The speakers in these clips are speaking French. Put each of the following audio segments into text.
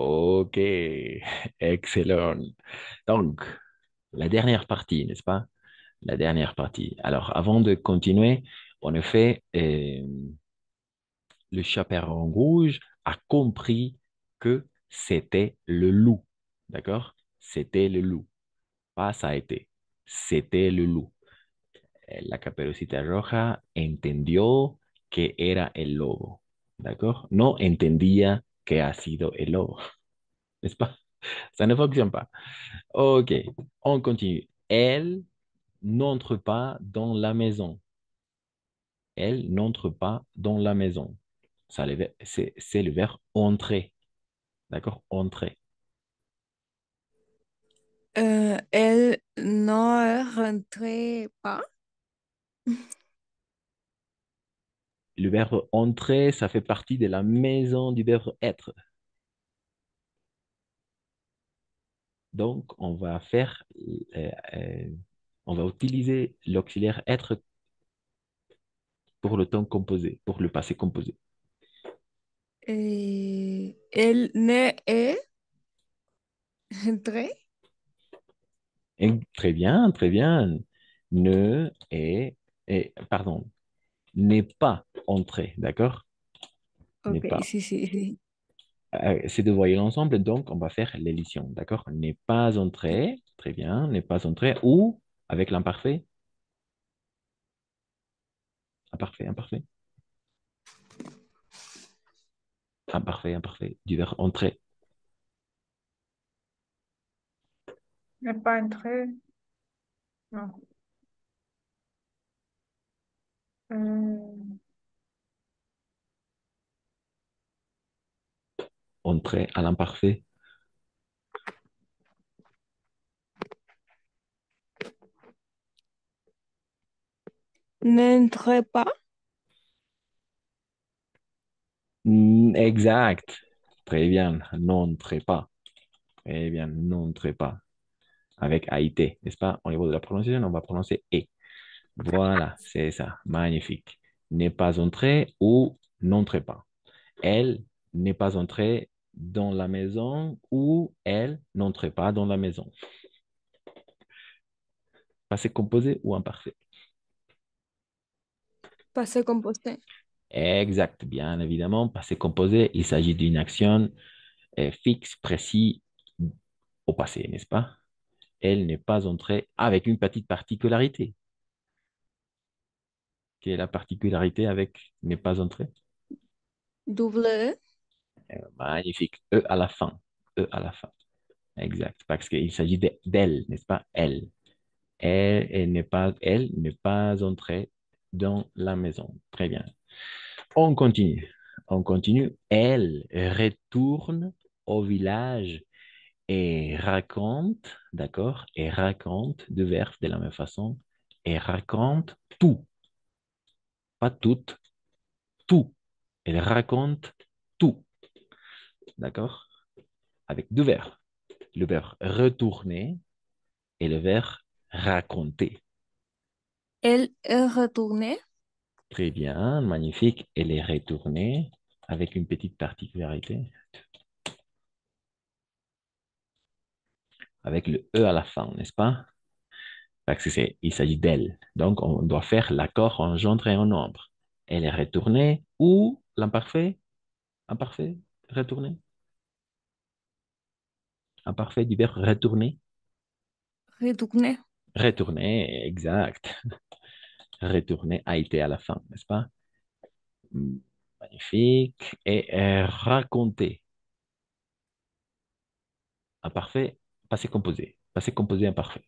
Ok, excellent. Donc, la dernière partie, n'est-ce pas? La dernière partie. Alors, avant de continuer, en effet, le chaperon rouge a compris que c'était le loup. D'accord? C'était le loup. Pas ça a été. C'était le loup. La caperucita roja entendió que era el lobo. ¿D'accord? No entendía que ha sido el lobo. N'est-ce pas? Ça ne fonctionne pas. Ok, on continue. Elle n'entre pas dans la maison. Elle n'entre pas dans la maison. Ça, c'est le verbe entrer. D'accord? Entrer. Elle ne rentrait pas. Le verbe entrer, ça fait partie de la maison du verbe être. Donc, euh, euh, on va utiliser l'auxiliaire être pour le temps composé, pour le passé composé. Elle ne est rentrée. Et très bien, très bien. Ne est, pardon, n'est pas entré, d'accord? N'est Ok, pas. sí, sí, sí. Ces deux voyelles ensemble, donc on va faire l'élision, d'accord? N'est pas entré, très bien, n'est pas entré, ou avec l'imparfait, imparfait, imparfait, imparfait, imparfait, du verbe entrer. N'est pas entré. Non. Euh, Entrer à l'imparfait. N'entrez pas. Exact. Très bien. N'entrez pas. Très bien. N'entrez pas. Avec AIT, n'est-ce pas? Au niveau de la prononciation, on va prononcer E. Voilà, c'est ça. Magnifique. N'est pas entré ou n'entrez pas. Elle n'est pas entrée dans la maison ou elle n'entrait pas dans la maison. Passé composé ou imparfait? Passé composé. Exact, bien évidemment. Passé composé, il s'agit d'une action fixe, précise au passé, n'est-ce pas? Elle n'est pas entrée avec une petite particularité. Quelle est la particularité avec n'est pas entrée? Double E. Magnifique. E à la fin. E à la fin. Exact. Parce qu'il s'agit d'elle, n'est-ce pas? Elle. Elle n'est pas entrée dans la maison. Très bien. On continue. On continue. Elle retourne au village et raconte, d'accord? Et raconte deux verbes de la même façon. Et raconte tout. Pas tout, tout. Elle raconte tout. D'accord? Avec deux verbes. Le verbe retourner et le verbe raconter. Elle est retournée. Très bien, magnifique. Elle est retournée avec une petite particularité, avec le E à la fin, n'est-ce pas? Parce que il s'agit d'elle. Donc, on doit faire l'accord en gendre et en nombre. Elle est retournée ou l'imparfait? Imparfait, retourner. Imparfait du verbe retourner. Retournée. Retourner, exact. Retourner a été à la fin, n'est-ce pas? Hmm, magnifique. Et raconter. Imparfait, passé composé. Passé composé imparfait.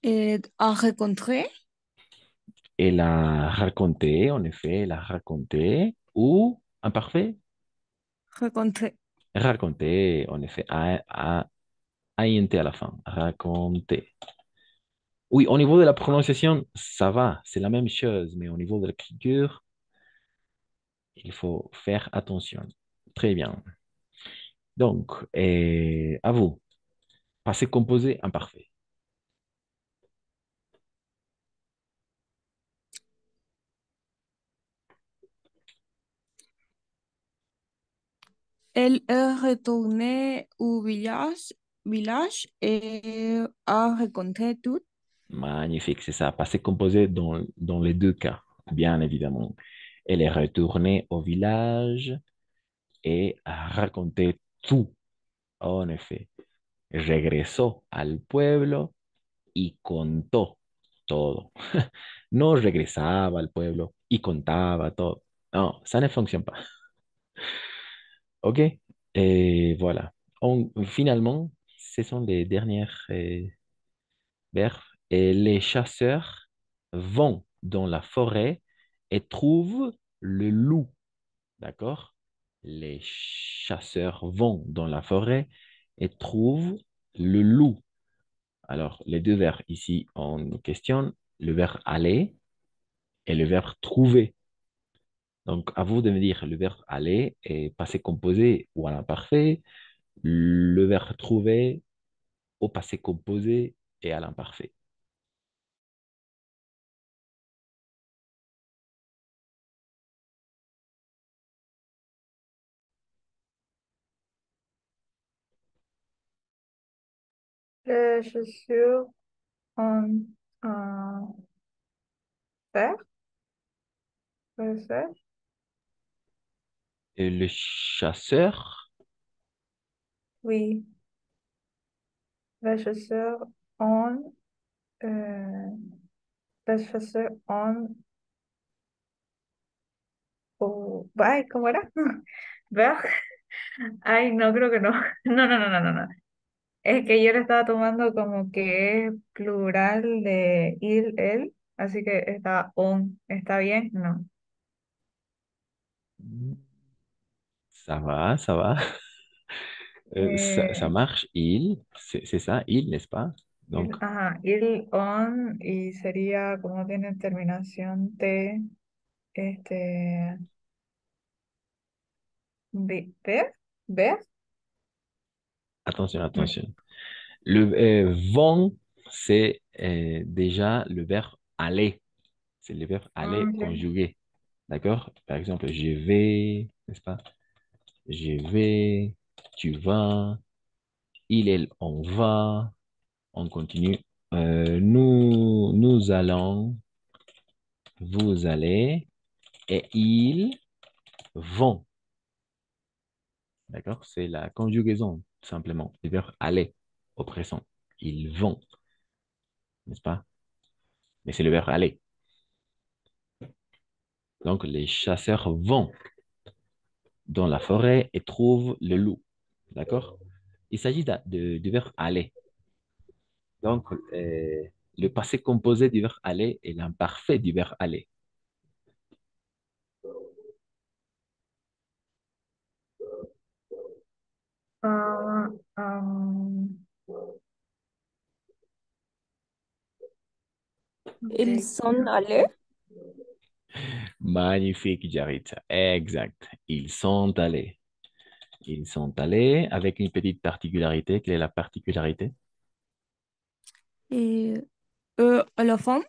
Et a rencontré. Elle a raconté, en effet, elle a raconté. Ou imparfait? Rencontré. Raconter, en effet, INT à la fin. Raconter. Oui, au niveau de la prononciation, ça va, c'est la même chose, mais au niveau de l'écriture, il faut faire attention. Très bien. Donc, à vous. Passé composé imparfait. Elle est retournée au village et a rencontré tout. Magnifique, c'est ça. Passé composé dans les deux cas, bien évidemment. Elle est retournée au village et a raconté tout. En effet, regresó al pueblo y contó todo. No regresaba al pueblo y contaba todo. Non, ça ne fonctionne pas. OK? Et voilà. Finalement, ce sont les dernières verbes. Et les chasseurs vont dans la forêt et trouvent le loup. D'accord? Les chasseurs vont dans la forêt et trouvent le loup. Alors, les deux verbes ici, on questionne le verbe aller et le verbe trouver. Donc, à vous de me dire le verbe aller est passé composé ou à l'imparfait, le verbe trouver au passé composé et à l'imparfait. Les chaussures ont un fer, le fer. Et le chasseur, Oui, les chaussures ont, euh, les chaussures ont, ay, ¿cómo era? Ver. Ay, no, creo que no. No, no, no, no, no, no. Es que yo lo estaba tomando como que es plural de il, él, así que está on. ¿Está bien? No. ça va, ça va. Ça Eh, marche, il, c'est ça, il, n'est-ce pas? Donc, ajá, il, on, y sería como tiene terminación T, este, ver, ver. attention, Mm, attention. Le vont, c'est déjà le verbe aller. C'est le verbe aller ok. conjugué. D'accord? Par exemple, je vais, n'est-ce pas? Je vais, tu vas, il, elle, on va, on continue. Nous allons, vous allez, et ils vont. D'accord? C'est la conjugaison, tout simplement. Le verbe aller au présent. Ils vont, n'est-ce pas? Mais c'est le verbe aller. Donc, les chasseurs vont dans la forêt et trouvent le loup. D'accord? Il s'agit du verbe aller. Donc, le passé composé du verbe aller est l'imparfait du verbe aller. Ah, Ils ok. sont allés Magnifique, Jaritza. Exact. Ils sont allés. Ils sont allés avec une petite particularité. Quelle est la particularité? et à la fin.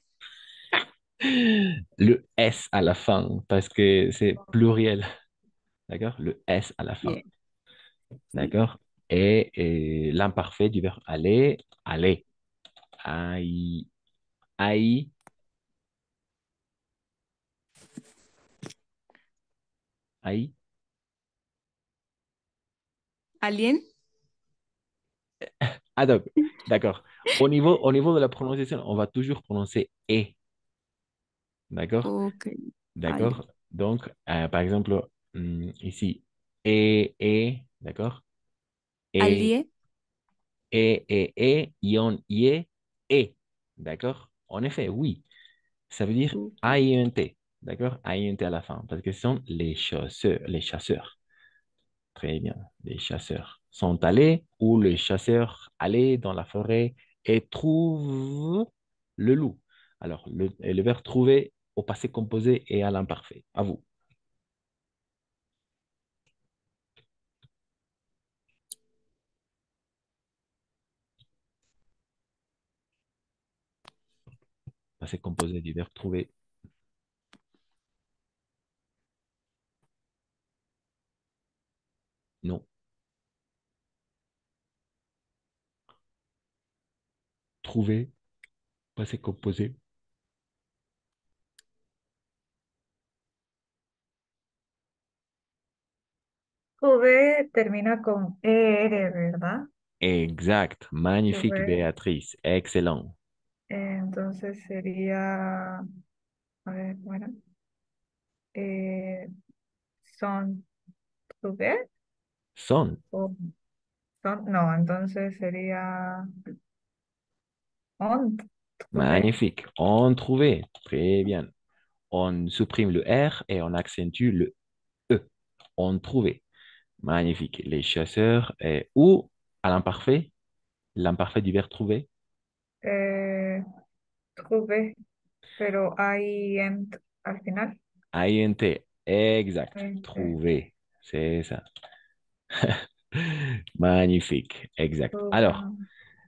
Le S à la fin, parce que c'est pluriel. D'accord? Le S à la fin. Bien. Oui. D'accord? Et l'imparfait du verbe aller, aller. Aïe, aïe, aïe. Alien. Ah, d'accord. Au niveau de la prononciation, on va toujours prononcer et. D'accord? Ok. Allez. D'accord? Donc, par exemple, ici, d'accord? Et, Allié. ion, ie, et. D'accord? En effet, oui. Ça veut dire Ok. A-I-N-T. D'accord? A-I-N-T à la fin. Parce que ce sont les chasseurs. Les chasseurs. Très bien. Les chasseurs sont allés ou les chasseurs allaient dans la forêt et trouvent le loup. Alors, le verbe trouver au passé composé et à l'imparfait. À vous. Passé composé du verbe trouver. Non. Trouver, passé composé. V termina con ER, ¿verdad? Exact. Magnifique, V, Béatrice. Excellent. entonces sería, a ver, bueno, eh, son V Son. o son, no, entonces sería on V. Magnifique. On trouvait. Très bien. On supprime le R et on accentue le E. On trouvait. Magnifique. Les chasseurs. Ou à l'imparfait. L'imparfait du verbe trouver. Eh, V, pero hay ent al final. INT. Exact. Ent, Trouver. C'est ça. Magnifique. Exact. Alors, V.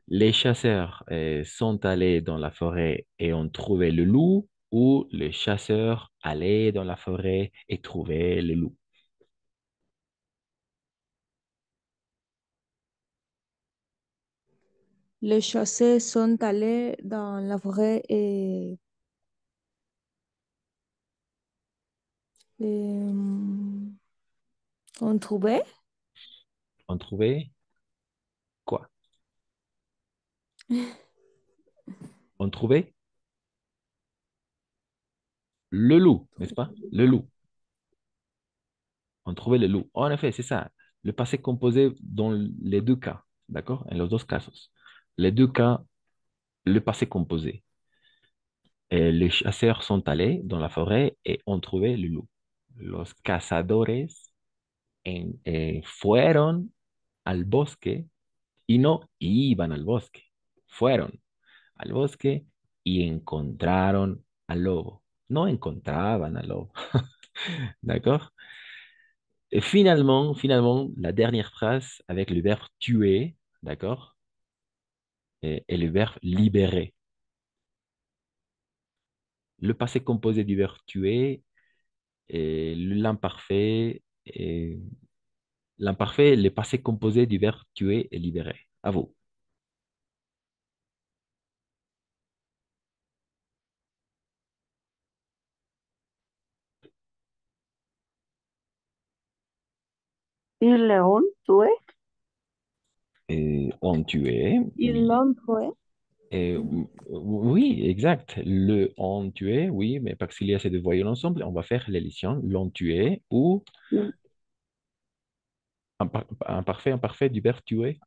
les chasseurs sont allés dans la forêt et ont trouvé le loup ou les chasseurs allaient dans la forêt et trouvaient le loup. Les chasseurs sont allés dans la forêt et ont trouvé. On trouvait quoi? On trouvait le loup, n'est-ce pas? Le loup. On trouvait le loup. En effet, c'est ça. Le passé composé dans les deux cas. D'accord? En los dos casos. Les deux cas, le passé composé. Et les chasseurs sont allés dans la forêt et ont trouvé le loup. Los cazadores fueron al bosque y no iban al bosque. Fueron al bosque y encontraron al lobo. No encontraban al lobo. D'accord? Et finalement, la dernière phrase avec le verbe tuer, d'accord? Et le verbe libérer. Le passé composé du verbe tuer et l'imparfait, le passé composé du verbe tuer et libérer. À vous. Il león tué. On tuait, Ils oui. l'ont trouvé. Oui, exact. Le on tué, oui, mais parce qu'il y a ces deux voyelles ensemble, on va faire l'élision l'on tué ou imparfait du verbe tuer.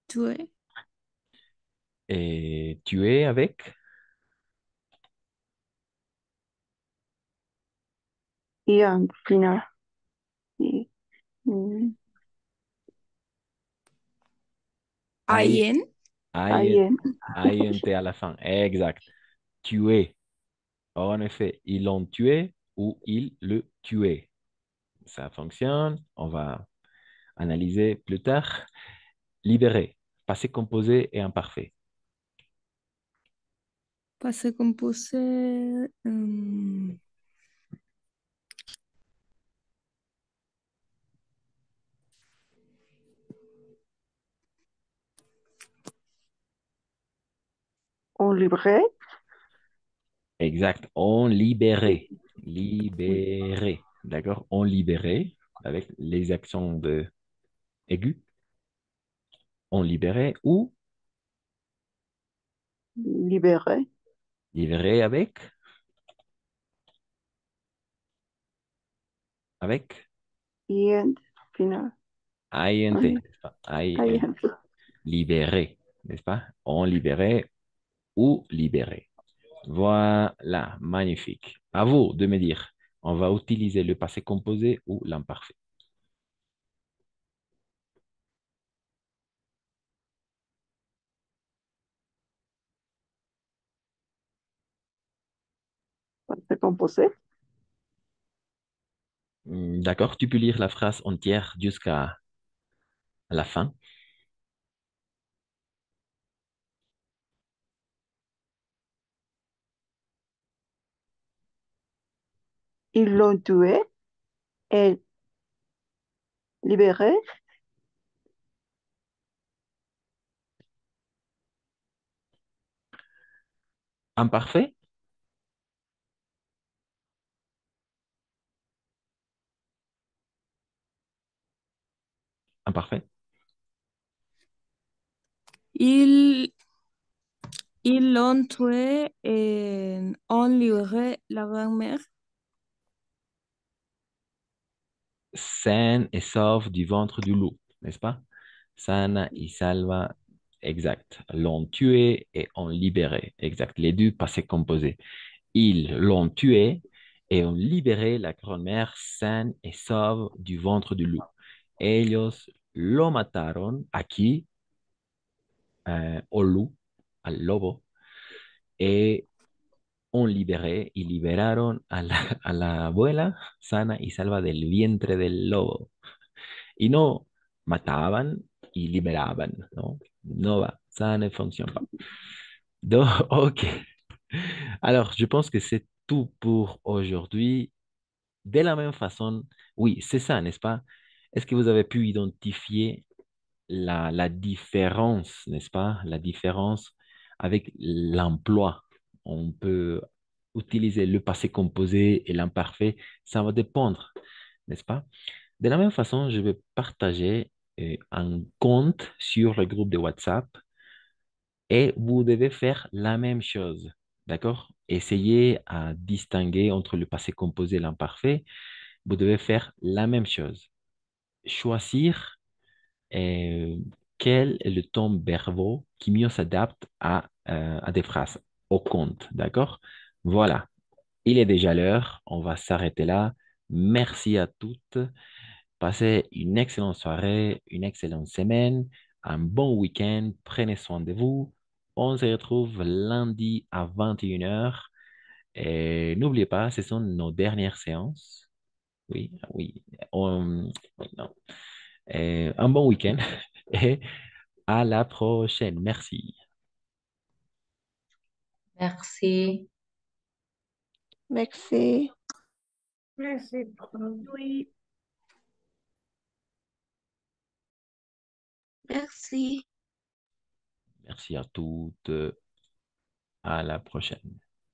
Tué. Et tuer avec Y al final. Y, mm, I, Ayen. I, Ayen. INT à la fin. Exact. Tuer. En effet, ils l'ont tué ou ils le tuaient. Ça fonctionne. On va analyser plus tard. Libérer. Passé composé et imparfait. Passé composé. On libéré. Exact. On libérait. Oui. Libérer. D'accord? On libérait avec les accents de aigus. On libérait ou Libéré. libérer avec Yen. Final. INT. Ay, N'est-ce pas? INT. ayen. Libérer. N'est-ce pas? On libérait ou libérer. Voilà. Magnifique. À vous de me dire. On va utiliser le passé composé ou l'imparfait. Passé composé. D'accord? Tu peux lire la phrase entière jusqu'à la fin. Ils l'ont tué et libéré, Imparfait? Imparfait. Ils, ils l'ont tué et ont libéré la grand-mère. Sain et sauf du ventre du loup, n'est-ce pas? Sana y salva, exact. L'ont tué et ont libéré, exact. Les deux passés composés. Ils l'ont tué et ont libéré la grand-mère saine et sauve du ventre du loup. Ellos lo mataron aquí, au loup, al lobo, et ont libéré y liberaron a la abuela sana y salva del vientre del lobo. Y no mataban y liberaban, ¿no? No va, ça ne fonctionne pas. Donc, ok. Alors, je pense que c'est tout pour aujourd'hui. De la même façon, oui, c'est ça, n'est-ce pas? Est-ce que vous avez pu identifier la différence, n'est-ce pas? La différence avec l'emploi. On peut utiliser le passé composé et l'imparfait. Ça va dépendre, n'est-ce pas? De la même façon, je vais partager un compte sur le groupe de WhatsApp et vous devez faire la même chose. D'accord? Essayez à distinguer entre le passé composé et l'imparfait. Vous devez faire la même chose. Choisir euh, quel est le ton verbaux qui mieux s'adapte à des phrases, au compte. D'accord? Voilà. Il est déjà l'heure. On va s'arrêter là. Merci à toutes. Passez une excellente soirée, une excellente semaine, un bon week-end. Prenez soin de vous. On se retrouve lundi à 21 h. Et n'oubliez pas, ce sont nos dernières séances. Oui, oui. Oui, non. Un bon week-end et à la prochaine. Merci. Merci. merci. Merci. Oui. Merci. Merci à toutes. À la prochaine.